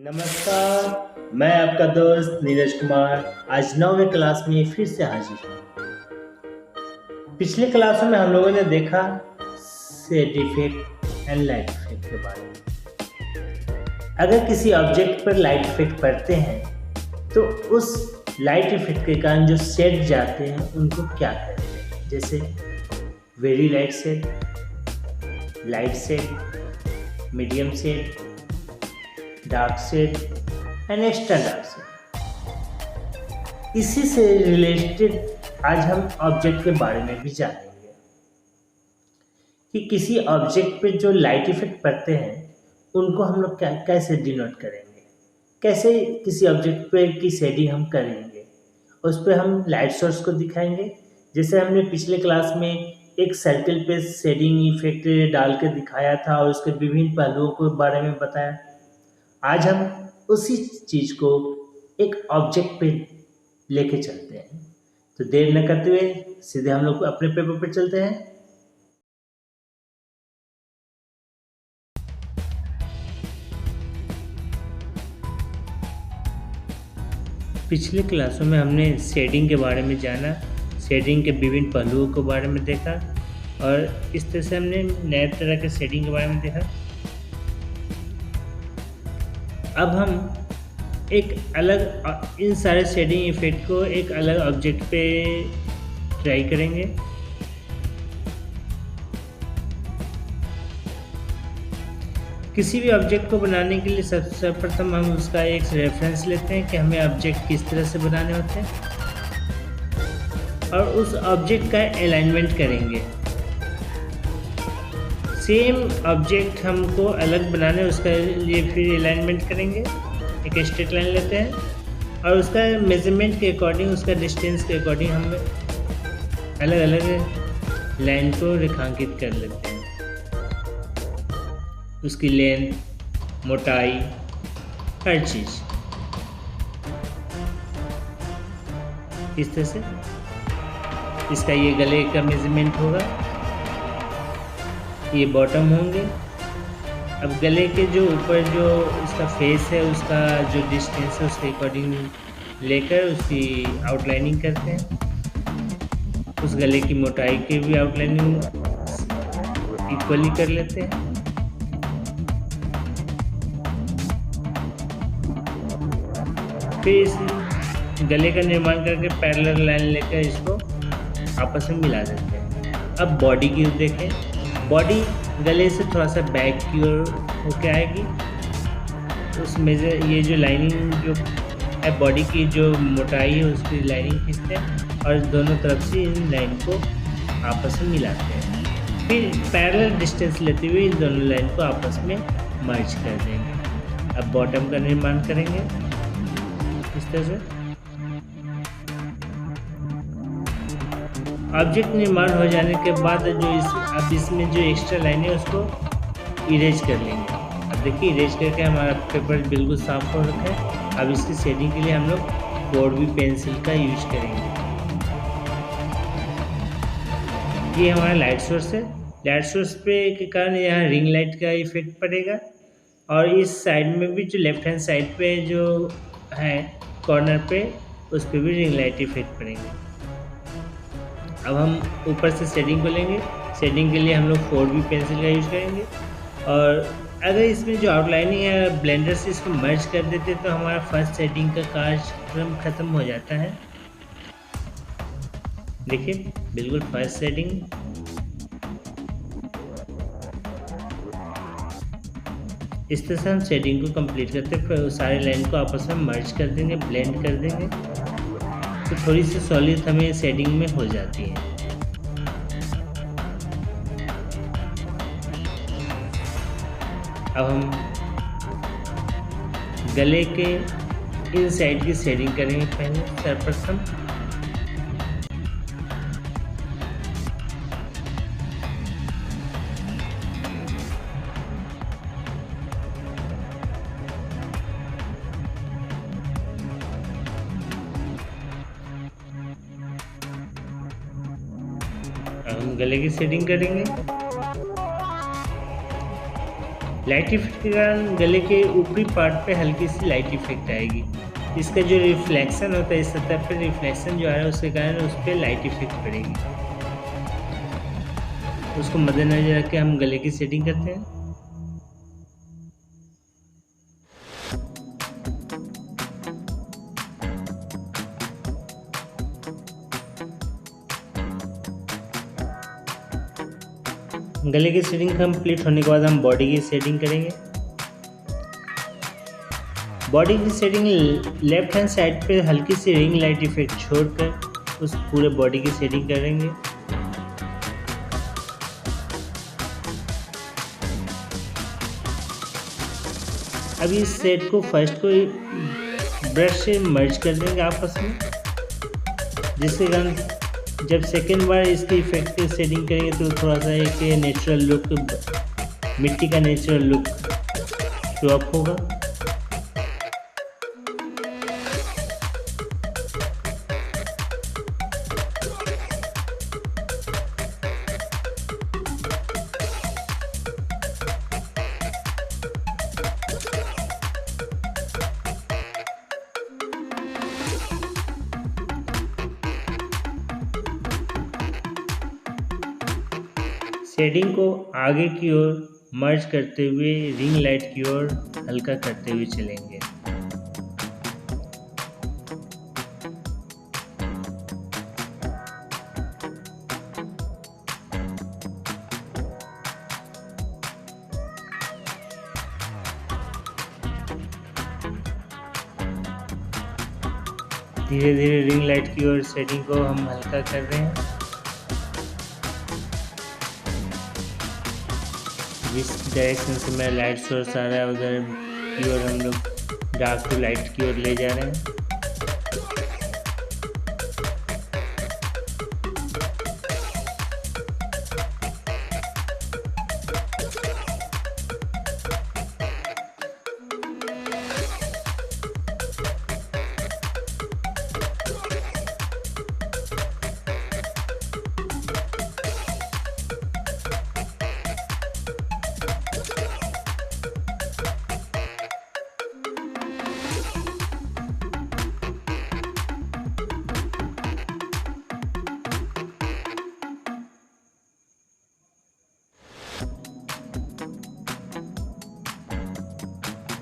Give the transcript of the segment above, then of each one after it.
नमस्कार, मैं आपका दोस्त नीरज कुमार आज 9वीं क्लास में फिर से हाजिर हूँ। पिछले क्लासों में हम लोगों ने देखा set effect and light effect के बारे में। अगर किसी ऑब्जेक्ट पर लाइट इफेक्ट पड़ते हैं तो उस लाइट इफेक्ट के कारण जो शेड जाते हैं उनको क्या कहते हैं, जैसे very light shade, light shade, medium shade, dark shade and extra dark shade. इसी से रिलेटेड आज हम ऑब्जेक्ट के बारे में भी जानेंगे कि किसी ऑब्जेक्ट पे जो लाइट इफेक्ट पड़ते हैं उनको हम लोग कैसे डिनोट करेंगे, कैसे किसी ऑब्जेक्ट पे की शेडिंग हम करेंगे, उस पर हम लाइट सोर्स को दिखाएंगे। जैसे हमने पिछले क्लास में एक सर्कल पे शेडिंग इफेक्ट डाल के दिखाया था और उसके विभिन्न पहलुओं के बारे में बताया। आज हम उसी चीज को एक ऑब्जेक्ट पे लेके चलते हैं। तो देर न करते हुए सीधे हम लोग अपने पेपर पे चलते हैं। पिछले क्लासों में हमने शेडिंग के बारे में जाना, शेडिंग के विभिन्न पहलुओं के बारे में देखा और इस तरह से हमने नए तरह के शेडिंग के बारे में देखा। अब हम एक अलग इन सारे शेडिंग इफेक्ट को एक अलग ऑब्जेक्ट पे ट्राई करेंगे। किसी भी ऑब्जेक्ट को बनाने के लिए सबसे प्रथम हम उसका एक रेफरेंस लेते हैं कि हमें ऑब्जेक्ट किस तरह से बनाने होते हैं और उस ऑब्जेक्ट का अलाइनमेंट करेंगे। सेम ऑब्जेक्ट हमको अलग बनाने उसका लिए फिर अलाइनमेंट करेंगे, एक स्ट्रेट लाइन लेते हैं और उसका मेजरमेंट के अकॉर्डिंग, उसका डिस्टेंस के अकॉर्डिंग हम अलग अलग लाइन को रेखांकित कर लेते हैं। उसकी लेंथ, मोटाई, हर चीज़ इस तरह से। इसका ये गले का मेजरमेंट होगा, ये बॉटम होंगे। अब गले के जो ऊपर जो उसका फेस है उसका जो डिस्टेंस है उसके अकॉर्डिंग लेकर उसकी आउटलाइनिंग करते हैं। उस गले की मोटाई की भी आउटलाइनिंग इक्वली कर लेते हैं। फिर इस गले का निर्माण करके पैरेलल लाइन लेकर इसको आपस में मिला देते हैं। अब बॉडी की ओर देखें, बॉडी गले से थोड़ा सा बैक की ओर होके आएगी। उसमें ये जो लाइनिंग जो है बॉडी की जो मोटाई है उसकी लाइनिंग खींचते हैं और दोनों तरफ से इन लाइन को आपस में मिलाते हैं। फिर पैरेलल डिस्टेंस लेते हुए इन दोनों लाइन को आपस में मर्ज कर देंगे। अब बॉटम का निर्माण करेंगे इस तरह से। ऑब्जेक्ट निर्माण हो जाने के बाद जो अब इसमें जो एक्स्ट्रा लाइन है उसको इरेज कर लेंगे। अब देखिए इरेज करके हमारा पेपर बिल्कुल साफ हो रखा है। अब इसकी शेडिंग के लिए हम लोग 4B पेंसिल का यूज करेंगे। ये हमारा लाइट सोर्स है। लाइट सोर्स पे के कारण यहाँ रिंग लाइट का इफेक्ट पड़ेगा और इस साइड में भी जो लेफ्ट हैंड साइड पे जो है कॉर्नर पे उस पर भी रिंग लाइट इफेक्ट पड़ेंगे। अब हम ऊपर से शेडिंग को लेंगे। शेडिंग के लिए हम लोग 4B पेंसिल का यूज करेंगे और अगर इसमें जो आउटलाइनिंग है ब्लेंडर से इसको मर्ज कर देते तो हमारा फर्स्ट शेडिंग का कार्यक्रम खत्म हो जाता है। देखिए बिल्कुल फर्स्ट शेडिंग। इस तरह से हम शेडिंग को कंप्लीट करते हैं। फिर सारे लाइन को आपस में मर्ज कर देंगे, ब्लेंड कर देंगे तो थोड़ी सी सॉलिड हमें शेडिंग में हो जाती है। अब हम गले के इन साइड की शेडिंग करेंगे पहले सर्वप्रथम। हम गले की शेडिंग करेंगे। लाइट इफेक्ट के कारण गले के ऊपरी पार्ट पे हल्की सी लाइट इफेक्ट आएगी। इसका जो रिफ्लेक्शन होता है इस सतह पर, रिफ्लेक्शन जो आ रहा है उसके कारण उस पर लाइट इफेक्ट पड़ेगी। उसको मद्देनजर रख के हम गले की सेटिंग करते हैं। गले की सेटिंग कंप्लीट होने के बाद हम बॉडी की सेटिंग करेंगे। बॉडी की सेटिंग लेफ्ट हैंड साइड पे हल्की सी रिंग लाइट इफेक्ट छोड़कर उस पूरे बॉडी की सेटिंग करेंगे। अब इस सेट को फर्स्ट को ब्रश से मर्ज कर देंगे आपस में, जिसके कारण जब सेकेंड बार इसकी इफेक्ट की सेटिंग करेंगे तो थोड़ा सा एक नेचुरल लुक, मिट्टी का नेचुरल लुक शो अप होगा। शेडिंग को आगे की ओर मर्ज करते हुए रिंग लाइट की ओर हल्का करते हुए चलेंगे। धीरे धीरे रिंग लाइट की ओर शेडिंग को हम हल्का कर रहे हैं। जिस डायरेक्शन से मेरा लाइट सोर्स आ रहा है उधर की ओर हम लोग डार्क टू लाइट की ओर ले जा रहे हैं।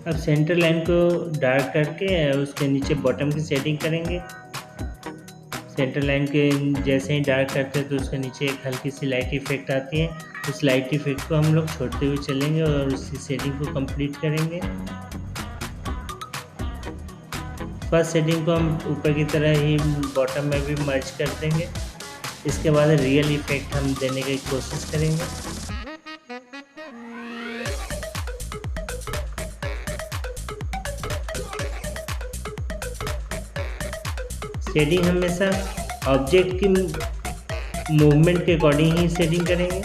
अब सेंटर लाइन को डार्क करके उसके नीचे बॉटम की सेटिंग करेंगे। सेंटर लाइन के जैसे ही डार्क करते हैं तो उसके नीचे एक हल्की सी लाइट इफेक्ट आती है। उस लाइट इफेक्ट को हम लोग छोड़ते हुए चलेंगे और उसी सेटिंग को कंप्लीट करेंगे। फर्स्ट सेटिंग को हम ऊपर की तरह ही बॉटम में भी मर्ज कर देंगे। इसके बाद रियल इफेक्ट हम देने की कोशिश करेंगे। शेडिंग हमेशा ऑब्जेक्ट की मूवमेंट के अकॉर्डिंग ही शेडिंग करेंगे।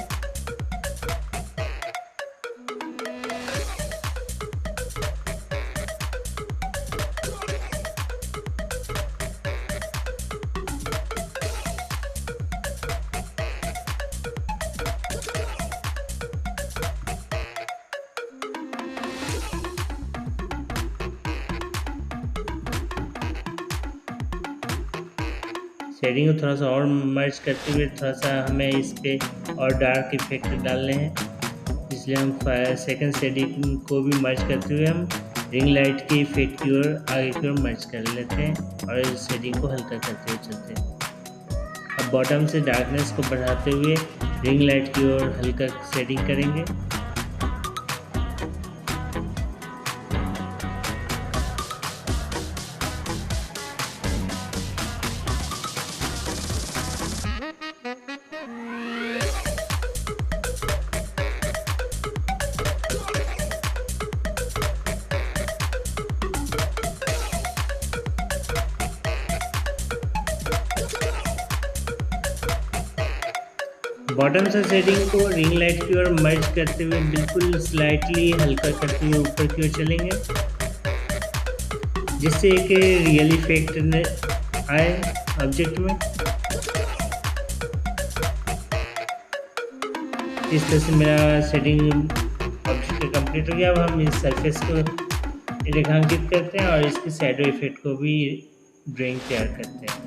शेडिंग को थोड़ा सा और मर्ज करते हुए थोड़ा सा हमें इस पे और डार्क इफेक्ट डालने हैं, इसलिए हम सेकंड शेडिंग को भी मर्ज करते हुए हम रिंग लाइट के इफेक्ट की ओर आगे की ओर मर्ज कर लेते हैं और इस शेडिंग को हल्का करते हुए चलते हैं। अब बॉटम से डार्कनेस को बढ़ाते हुए रिंग लाइट की ओर हल्का शेडिंग करेंगे। बॉटम से शेडिंग को रिंग लाइट की ओर मर्ज करते हुए बिल्कुल स्लाइटली हल्का करते हुए ऊपर की ओर चलेंगे, जिससे एक रियल इफेक्ट आए ऑब्जेक्ट में। इस तरह से मेरा शेडिंग ऑब्जेक्ट कंप्लीट हो गया। अब हम इस सरफेस को रेखांकित करते हैं और इसके शैडो इफेक्ट को भी ड्राइंग तैयार करते हैं।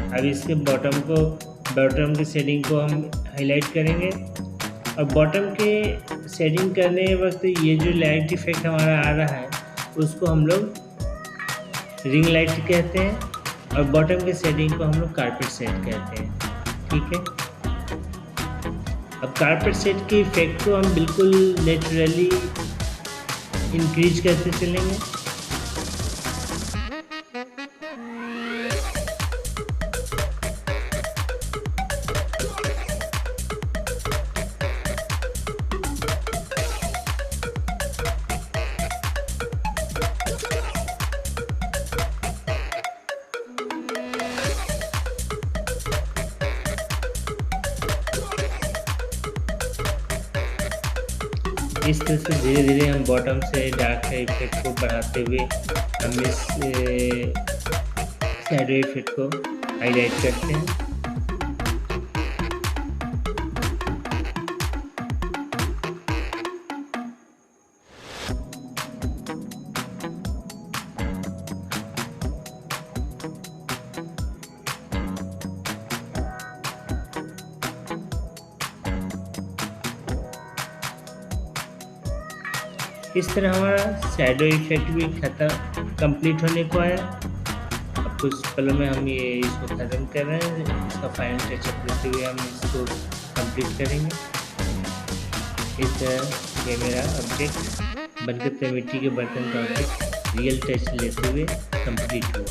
अब इसके बॉटम के शेडिंग को हम हाईलाइट करेंगे और बॉटम के शेडिंग करने वक्त ये जो लाइट इफेक्ट हमारा आ रहा है उसको हम लोग रिंग लाइट कहते हैं और बॉटम के शेडिंग को हम लोग कारपेट शेड कहते हैं। ठीक है, अब कारपेट शेड के इफेक्ट को हम बिल्कुल नेचुरली इंक्रीज करते चलेंगे। इस तरह से धीरे धीरे हम बॉटम से डार्क इफेक्ट को बढ़ाते हुए हम इस शैडो इफेक्ट को हाईलाइट करते हैं। इस तरह हमारा शैडो इफेक्ट भी कंप्लीट होने को आया। अब कुछ पलों में हम इसको ख़त्म कर रहे हैं। इसका फाइनल टचअप देते हुए हम इसको कंप्लीट करेंगे। इस तरह ये मेरा ऑब्जेक्ट बनकर मिट्टी के बर्तन का ऑब्जेक्ट रियल टच लेते हुए कंप्लीट हुआ।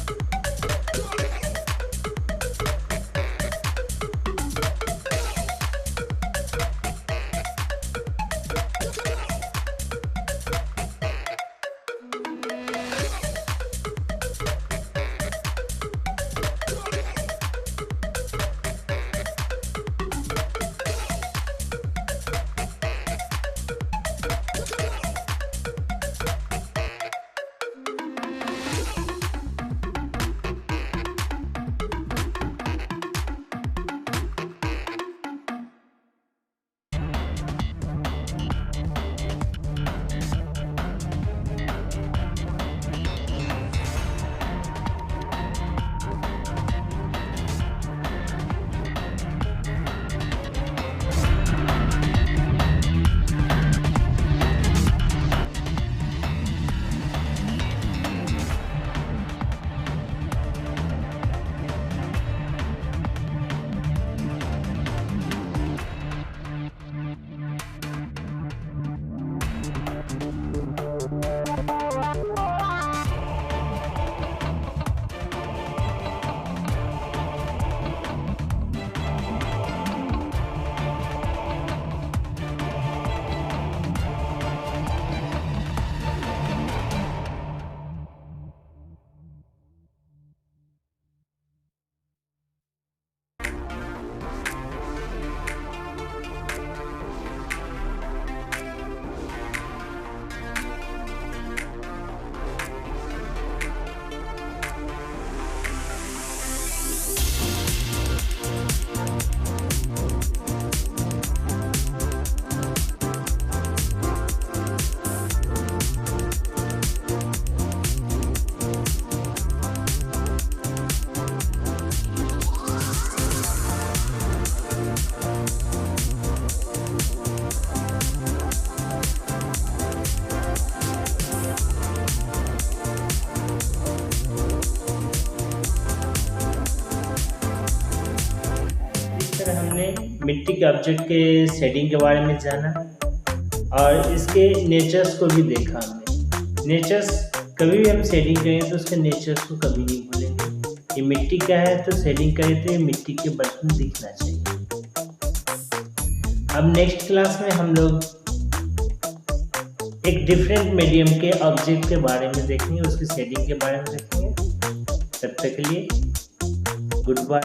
हमने मिट्टी के ऑब्जेक्ट के शेडिंग के बारे में जाना और इसके नेचर्स को भी देखा। हमने नेचर्स कभी भी हम शेडिंग करें तो उसके नेचर्स को कभी नहीं भूलेंगे। ये मिट्टी का है तो शेडिंग करें तो ये मिट्टी के बर्तन दिखना चाहिए। अब नेक्स्ट क्लास में हम लोग एक डिफरेंट मीडियम के ऑब्जेक्ट के बारे में देखेंगे, उसकी शेडिंग के बारे में देखेंगे। तब तक के लिए गुड बाय।